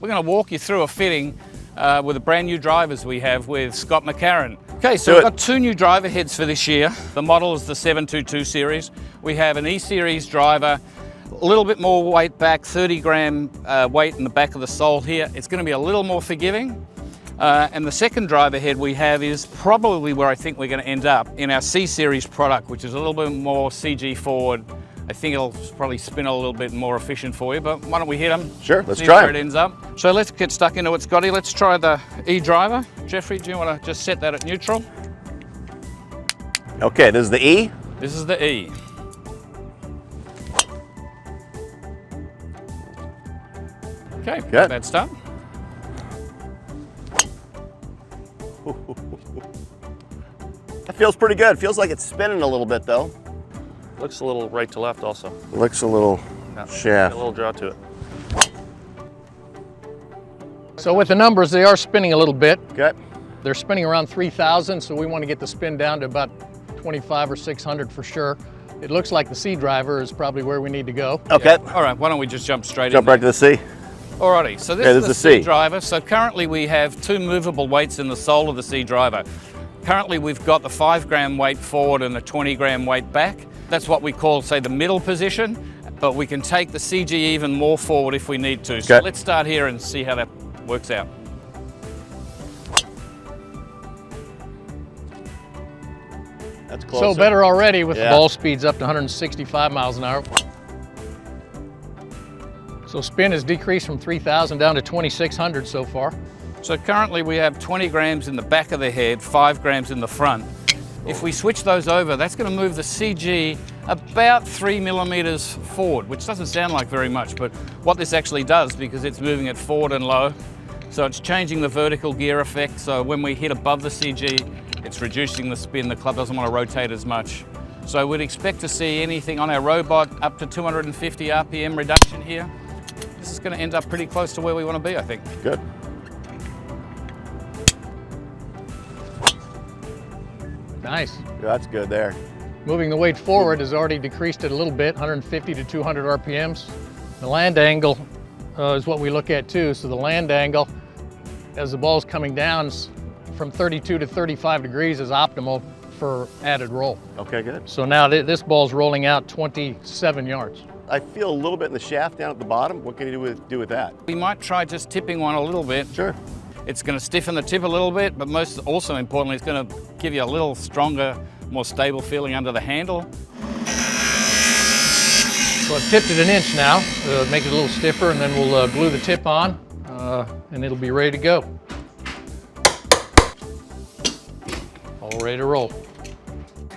We're going to walk you through a fitting with the brand new drivers we have with Scott McCarron. Okay, so we've got 2 new driver heads for this year. The model is the 722 series. We have an E-series driver, a little bit more weight back, 30 gram weight in the back of the sole here. It's going to be a little more forgiving. And the second driver head we have is probably where I think we're going to end up in our C-series product, which is a little bit more CG forward. I think it'll probably spin a little bit more efficient for you, but why don't we hit them? Sure, let's see try where it ends up. So let's get stuck into it, Scotty. Let's try the E-driver. Jeffrey, do you want to just set that at neutral? Okay, this is the E? This is the E. Okay, good. Bad start. That feels pretty good. Feels like it's spinning a little bit though. Looks a little right to left also. Looks a little shaft. A little draw to it. So with the numbers, they are spinning a little bit. Okay. They're spinning around 3,000, so we want to get the spin down to about 25 or 600 for sure. It looks like the C driver is probably where we need to go. Okay. Yeah. All right, why don't we just jump straight in? Jump right to the C. Alrighty, so this is the C driver. So currently we have 2 movable weights in the sole of the C driver. Currently we've got the 5 gram weight forward and the 20 gram weight back. That's what we call, say, the middle position, but we can take the CG even more forward if we need to. So let's start here and see how that works out. That's closer. So better already with the ball speeds up to 165 miles an hour. So spin has decreased from 3,000 down to 2,600 so far. So currently we have 20 grams in the back of the head, 5 grams in the front. If we switch those over, that's going to move the CG about 3 millimeters forward, which doesn't sound like very much, but what this actually does, because it's moving it forward and low, so it's changing the vertical gear effect. So when we hit above the CG, it's reducing the spin. The club doesn't want to rotate as much. So we'd expect to see anything on our robot up to 250 RPM reduction here. This is going to end up pretty close to where we want to be, I think. Good. Nice. Yeah, that's good there. Moving the weight forward has already decreased it a little bit, 150 to 200 RPMs. The land angle is what we look at too. So the land angle, as the ball's coming down, from 32 to 35 degrees is optimal for added roll. Okay, good. So now this ball's rolling out 27 yards. I feel a little bit in the shaft down at the bottom. What can you do with that? We might try just tipping one a little bit. Sure. It's going to stiffen the tip a little bit, but also importantly, it's going to give you a little stronger, more stable feeling under the handle. So I've tipped it an inch now, make it a little stiffer, and then we'll glue the tip on, and it'll be ready to go. All ready to roll.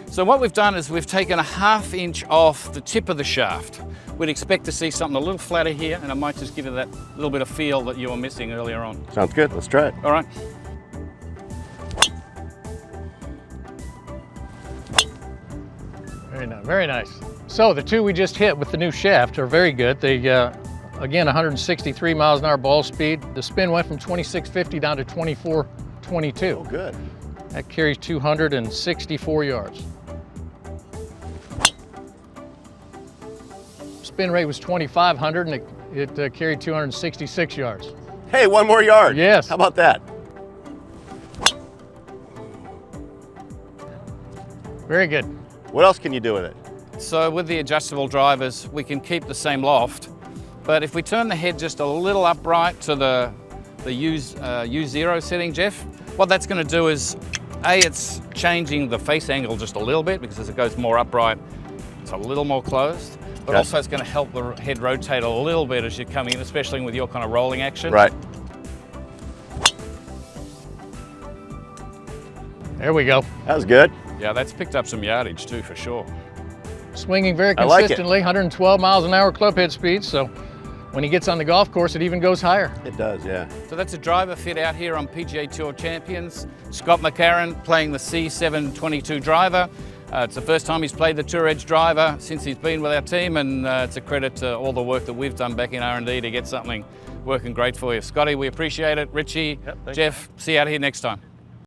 So what we've done is we've taken a 1/2 inch off the tip of the shaft. We'd expect to see something a little flatter here, and it might just give you that little bit of feel that you were missing earlier on. Sounds good, let's try it. All right. Very nice, very nice. So the 2 we just hit with the new shaft are very good. They, again, 163 miles an hour ball speed. The spin went from 2650 down to 2422. Oh, good. That carries 264 yards. Spin rate was 2,500 and it carried 266 yards. Hey, 1 more yard. Yes. How about that? Very good. What else can you do with it? So with the adjustable drivers, we can keep the same loft, but if we turn the head just a little upright to the U0 setting, Jeff, what that's going to do is, it's changing the face angle just a little bit, because as it goes more upright, it's a little more closed. But also it's going to help the head rotate a little bit as you're coming in, especially with your kind of rolling action. Right. There we go. That was good. Yeah, that's picked up some yardage too, for sure. Swinging very I like it. consistently, 112 miles an hour club head speed, so when he gets on the golf course, it even goes higher. It does, yeah. So that's a driver fit out here on PGA Tour Champions. Scott McCarron playing the C722 driver. It's the first time he's played the Tour Edge driver since he's been with our team, and it's a credit to all the work that we've done back in R&D to get something working great for you. Scotty, we appreciate it. Richie, Jeff, see you out here next time.